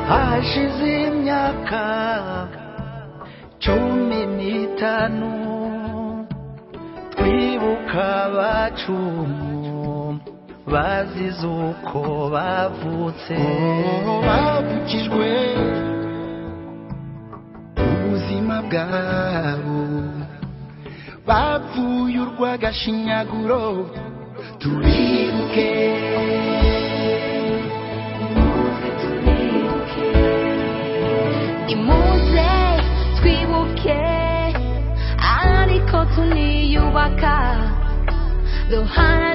hashize imyaka 15 twibuka abacu bazize uko bavutse bavukijwe ubuzima bwabo bavuye urwagashinyaguro turibuke imuze twibuke ariko tuniyubaka duhana